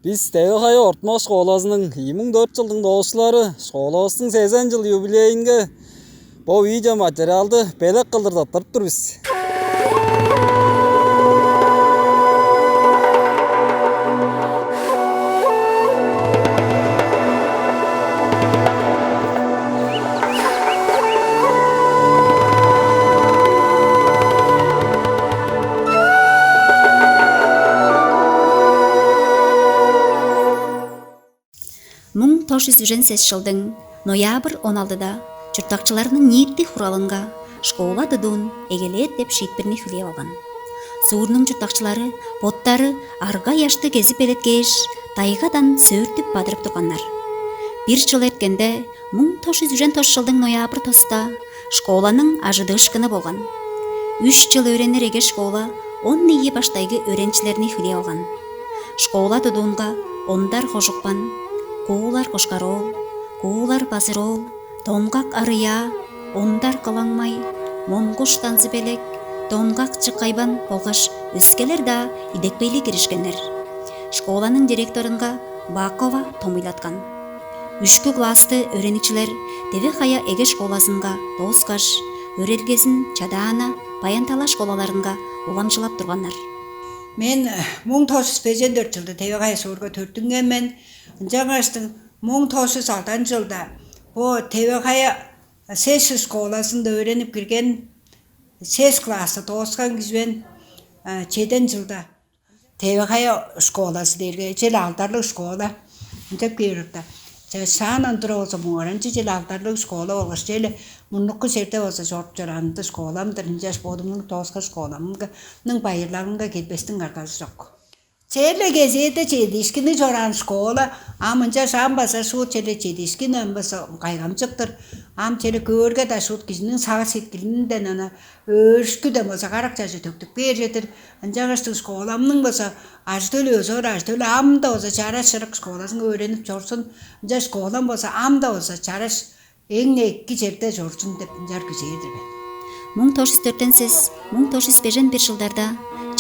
Biz Tevhaya Ortma Şkolasının 2004 yılının doğuşları şkolasının 80 yıl yubileyinge bu video materialdı belek kıldırdattırıp dur biz. Мың 918 жылдың ноябрь 16-да жұрттақчыларының ниетті құралынға школа дыдуын егелет деп шейтбіріне хүлей алған. Суырның жұрттақчылары боттары арга яшты кезіп елеткеш тайғадан сөртіп бадырып тұрғандар. Bir жыл еткенде 1919 жылдың ноябрь тоста школаның ажыды ұшқыны болған. 3 жыл өренер еге школа 12 баштайғы өренчілеріне хүлей алған. Школа дыдуынға ондар қожықпан, Куулар кошкарол, куулар базырол, тоңгак арыя, ондар калаңмай, монгош танзы белек, тоңгак чыкайбан болгаш өзгелер да идекпейли киришкендер. Школаның директорунга Бакова томуйлаткан. 3 классты өреничилер Тевехая эге школасынга тоскаш, өрелгесин Чадаана, Баянтала школаларынга уламчылап тургандар. Мен 1984 жылда Тевехая суурга төртүнгенмен, жаңаштың 1906 жылда bu Tevехая сес школасында öğrenip kirgen сес классы тоосқан кизбен чеден жылда Tevехая школасы дерге жел алтарлык школа деп берипти. Саанан тура болсо муңаранчы жел алтарлык школа болгоч жел муннукку серте болсо жорт жаранды школамдыр жаш бодумнун тооска школамның байырларынга кетпестин аркасы жок. Çele geziyede çedişkini çoran şkola, amınca şam basa şut çele çedişkini ambasa kaygamcıktır. Am çele görge da şut kişinin sağa setkilinden ana örşkü de basa karakçacı töktük bir jetir. Ancak işte şkolamның basa ajdölü özör ajdölü amda olsa çaraş şırık şkolasını öğrenip çorsun. Ancak şkolam basa amda olsa çaraş en ekki çerte çorsun dep jar güzeydir ben. 1904-1951 жылдарда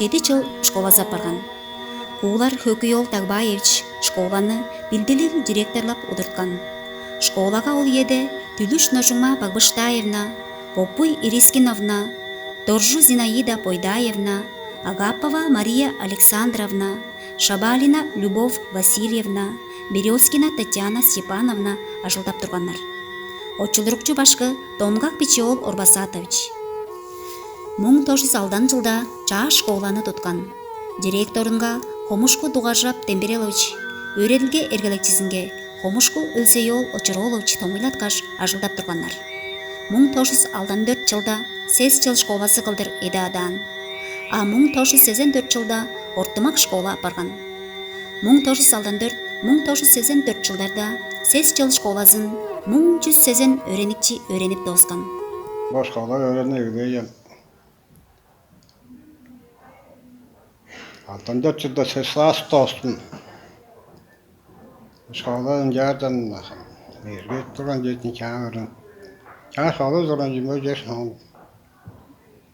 7 жыл школа запарған. Куулар Хөкүйол Тагбаевич школаны билдилүү директорлап удурткан. Школага ол еде Түлүш Ножума Багбыштаевна, Попуй Ирискиновна, Торжу Зинаида Пойдаевна, Агапова Мария Александровна, Шабалина Любовь Васильевна, Березкина Татьяна Степановна ажылдап тургандар. Очулурукчу башкы Тонгак Печеол Орбасатович. 1906 жылда жаш школаны туткан. Директорунга Хомушку Дугажап Темберелович, Өрелге эргелекчисинге Хомушку Өлсейол Очеролович томуйлаткаш ажылдап тургандар. 1904 жылда сес жыл школасы кылдыр Эдаадан, а 1984 жылда Ортымак школа барган. 1904 жылдарда сес жыл школасын 1180 өреникчи өренип тоскан. Башкалар öğrenmeye 64 жылда сес тостум. Школадан жардан мерге турган жетин чаңырын. Школа турган жимө жешон.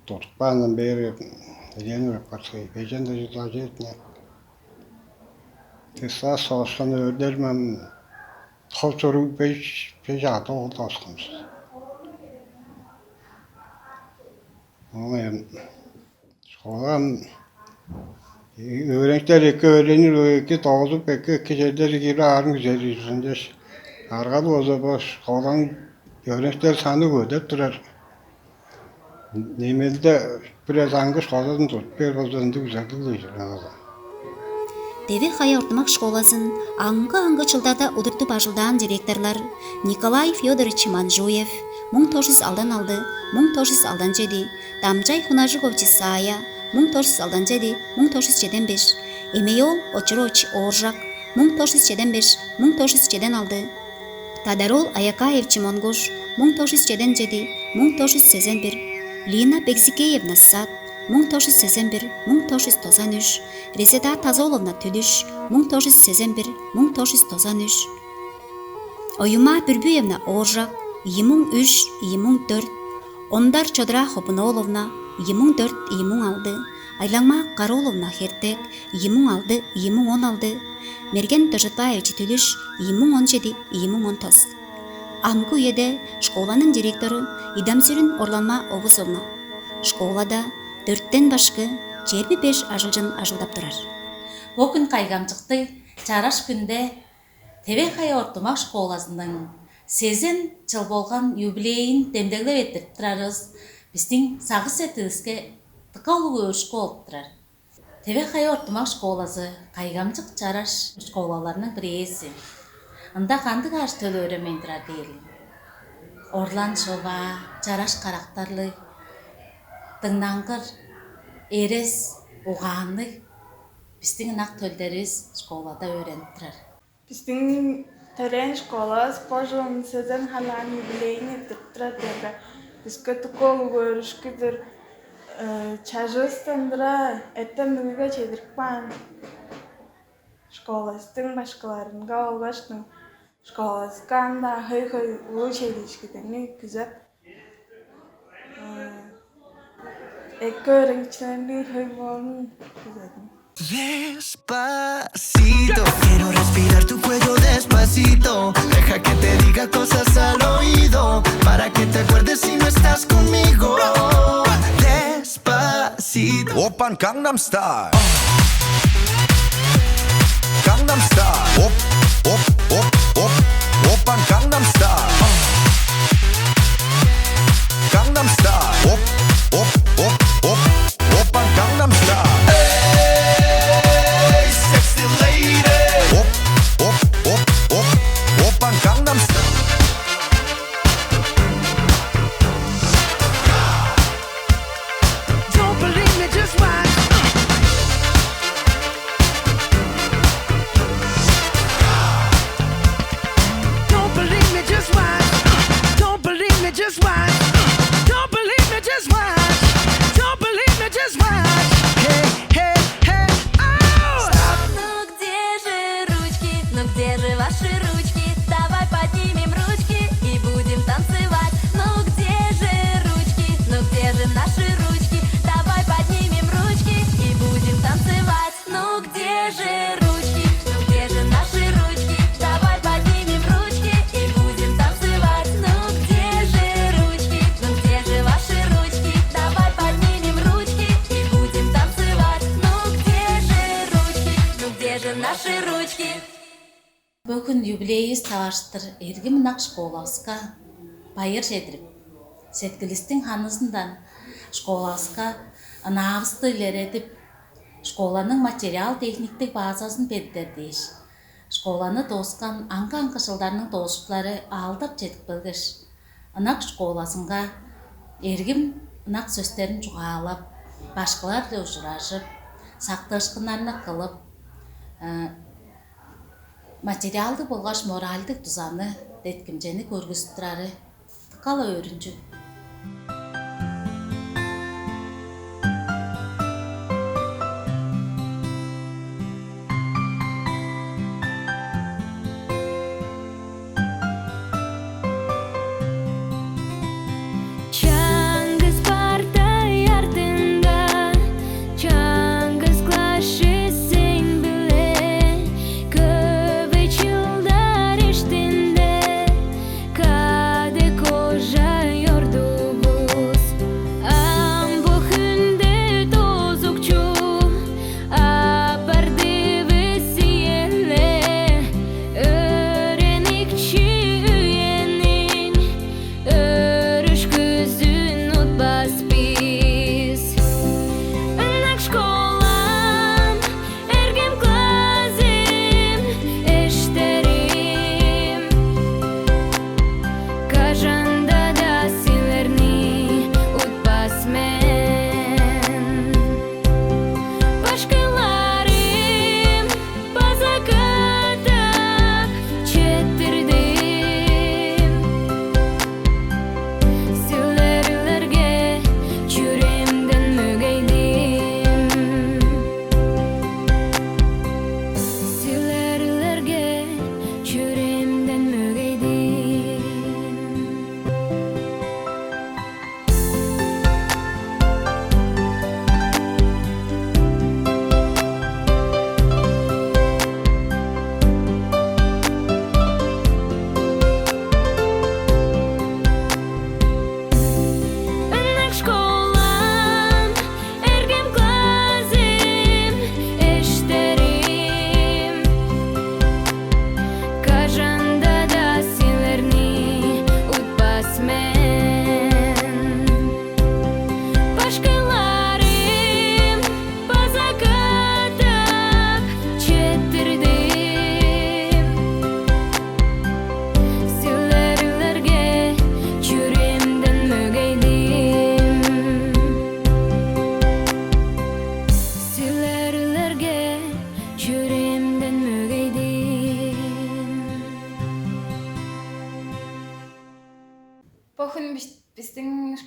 Тотпанын бери ленер патсай бежен да жыла жетне. Сес тостун өрдөрмөн. Холтору беш ата тостумс. Мен школам öğrenciler iki öğrenir, iki tağızıp, iki şeyler gibi ağrın güzel yüzünde. Arkalı o zaman şkolan öğrenciler sanı ödep durar. Nemelde biraz hangi şkolanın tut, bir bozduğunda güzel kılıyor. Тевехая Ортымак школасын аңгы жылдарда удуртуп ажылдан директорлар Николай Федорович Манжуев 1906 1907, Дамжай Хунажугов Чисая 1907-1975, Эмейол Очерович Оржак 1975-1906, Тадарол Аякаев Монгош 1907-1981, Лина Бексикеевна Сад 1981-1993, Резеда Тазоловна Түлүш 1981-1993, Оюма Бүрбүевна Оржак 2003-2004, Ондар Чодра Хопуноловна 2004-2006, Айлаңма Кароловна Хертек 2006-2016, Мерген Тожатбаевич Түлүш 2017-2019. Амгы үйеде школаның директору Идамсүрін Орланма Обусовна. Школада 4-тен башкы 25 ажылжын ажылдап турар. Бу күн кайгамчыкты чараш күндө Тебекая ортомак школасының 8 жыл болгон юбилейин демдеглеп этип турарыз. Биздин сагыз этибизге тыкалуу өрүшкө болуп турар. Тебекая ортомак школасы кайгамчык чараш школаларынын бириси. Анда кандык аш төлөөрө мен турар дейли. Орлан шоба, чараш карактарлы, тыңнаңкыр, эрес, угаанлы биздин нак төлдөрүбүз школада öğrenip турар. Біздің төрен школа спожылын сөзін халан юбилейін етіп тұрады. Бізгі тұқол көрішкідір чажыстандыра әттен бүгіге чедірікпан. Школастың башқаларынға олғаштың школасқанда хой-хой ұлы чедішкідеріне күзіп. Әкі өріңчілеріне хой болын күзетін. Despacito, quiero respirar tu cuello despacito. Deja que te diga cosas al oído, para que te acuerdes si no estás conmigo. Despacito. Oppan Gangnam Style. Gangnam Style. Op, op, op, op. Oppan Gangnam Style. Gangnam Style. Op, op, op, op. Oppan Gangnam Style. Gangnam Style. Don't believe me, just watch. Don't believe me, just watch. Don't believe me, just watch. Don't believe me, just watch. Don't believe me, just watch. Hey, hey, hey, oh! Stop. Ну где же ручки? Ну где же ваши ручки? Давай поднимем ручки и будем танцевать. Ну где же ручки? Ну где же наши ручки? Давай поднимем ручки и будем танцевать. Ну где же ручки? Ну где же наши ручки? Давай поднимем ручки и будем танцевать. Ну где же ручки? Ну где же ваши ручки? Давай поднимем ручки и будем танцевать. Ну где же ручки? Ну где же наши ручки? Бүгін юбилейіз таваштыр эргим нак школаска байыр жетирип. Сеткилистин ханысындан школаска анаабызды илеретип, школанын материал техниктик базасын беддердейш. Школаны тоскан анка жылдарынын тоошуклары алдап жетип келгеш. Анак школасынга эргим нак сөздөрүн жугаалап, башкалар да ужурашып, сакташкынарына кылып, материалды болгаш моральдык тузаны деткимжени көргүзүп турары тыкала өрүнчү. Чаңгыз бардай артында, чаңгыз клашы сен біле, көбі жылдар іштінде, кады кожа йордугу.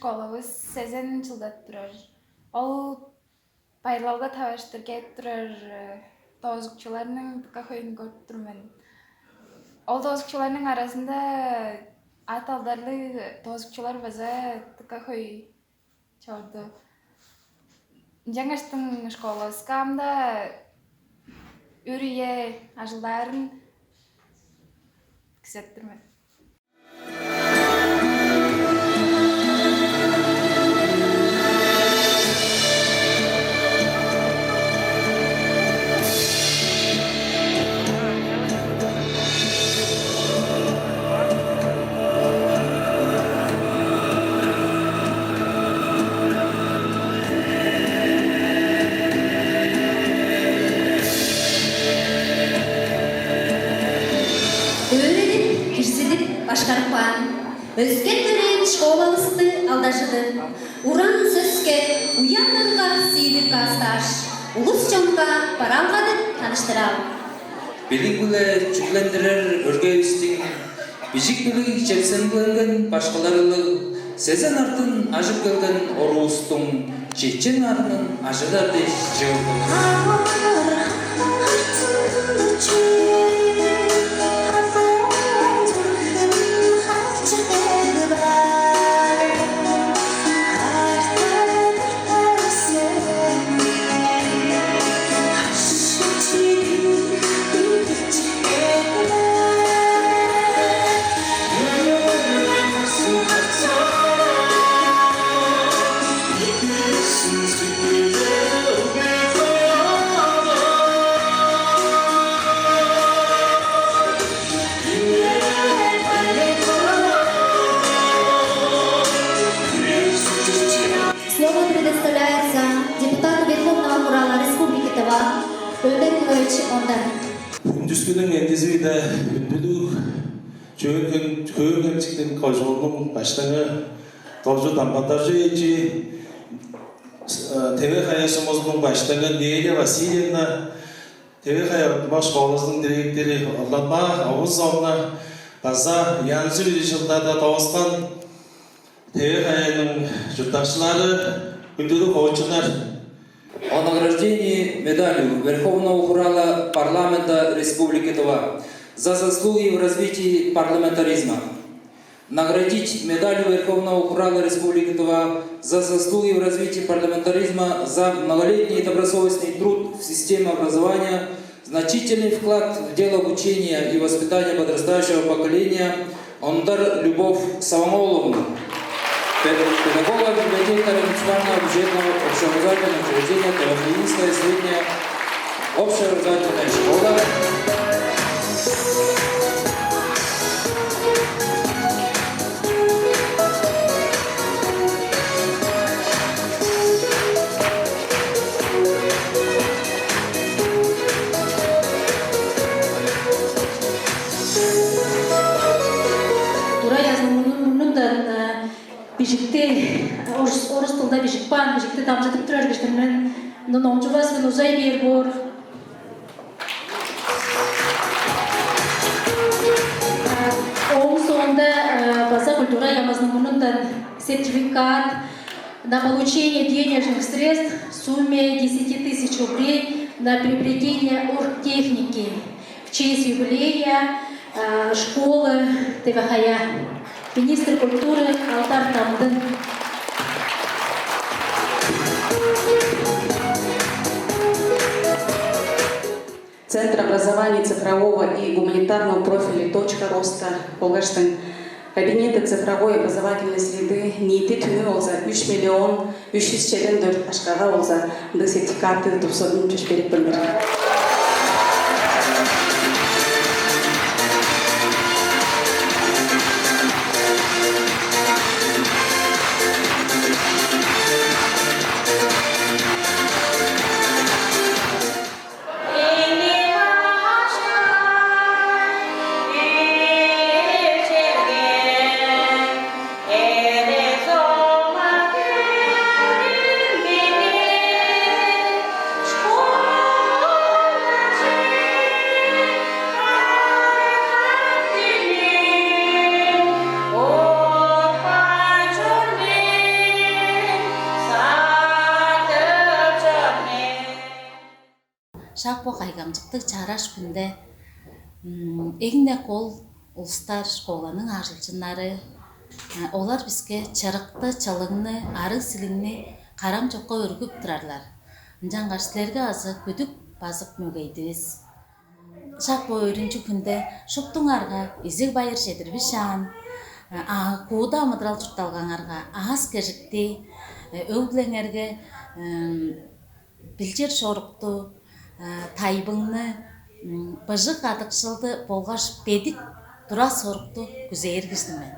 школабыз сезен жылдат турар. Ол байлалга табаштырга турар тоозукчуларның кахойын көрүп турмун. Ол тоозукчуларның арасында аталдарлы тоозукчулар база кахой чорду. Жаңаштың школаскамда үрие ажылдарын кісеттірмін. Öğrenip, kirsidip, başkarıpan, özgen töreyin şkolabızды алдашыды. Уран сөзге, уяннанға сейдіп касташ, улус жонға баралғады таныштырал. Белгілі жүрлендірер өргейістің бежік білігі жетсен білінген башқаларылы сезен артын ажып келген оруыстың жетчен арының ажыдарды жауып. Слово предоставляется депутату Верховного Урала Республики Тыва Өлдер Ильич Ондар. Үндүскүнүн эндизиде үндүлүк көйгөнчиктин кожолунун баштыгы Тожу Дамбатажы эчи ТВ Хаясымыздын баштыгы Неля Васильевна, ТВ Хая баш колубуздун директори Аллама Авузовна, таза янзы жылдарда Тоостан ТВ Хаяның журташчылары, күндүлүк оочулар. О награждении медалью Верховного Урала парламента Республики Тыва за заслуги в развитии парламентаризма. Наградить медалью Верховного Урала Республики Тыва за заслуги в развитии парламентаризма за многолетний добросовестный труд в системе образования, значительный вклад в дело обучения и воспитания подрастающего поколения Ондар Любовь Савамоловну, педагога библиотекаря муниципального бюджетного общеобразовательного учреждения Тыва-Клининская средняя общеобразовательная школа. Бежикте, орыс тылда бежикпан, бежикте дамжатып тұрар кештірмен, нончубас мен узай бер бор. Оң соңында база культура ямазның мұнындан сертификат на получение денежных средств в сумме 10 000 рублей на приобретение оргтехники в честь юбилея школы ТВХЯ. Министр культуры Алтар Тамдын. Центр образования цифрового и гуманитарного профиля «Точка роста» Болгартын кабинеты цифровой образовательной среды ниети түнү болса 3 миллион 374 ашкага болса ды сертификаты тупсодун түш берип берген. Шақпо қайгамжықты чараш күнде егіне қол ұлыстар школаның ажылчынары. Олар бізге чарықты, чалыңны, ары сіліңні қарам жоққа өргіп тұрарлар. Жаңғашсылерге азы көдік базық мөгейдіз. Шақпо өрінші күнде шұптың арға езік байыр жедірбі шан, қуыда амыдырал жұтталғанарға ағас кәжікті, өглеңерге білчер шорықты, тайбыңны, бұжық адықшылды болғаш бедік тұра сорықты күзе ергізді мен.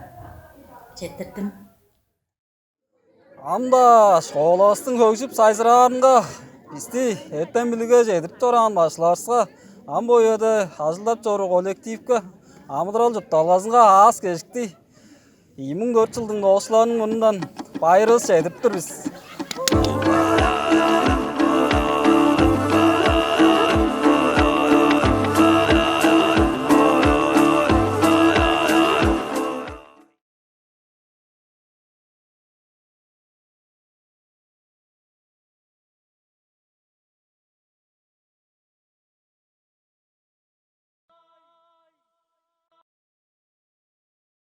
Жетірдім. Анда школастың көкшіп сайзырағанға бізді еттен біліге жетіп тұрған башыларсыға ам бойыды ажылдап жору коллективке амыдырал жұпталғазынға аз кешікті 2004 жылдың осыларының мұндан байырыз жетіп тұр біз.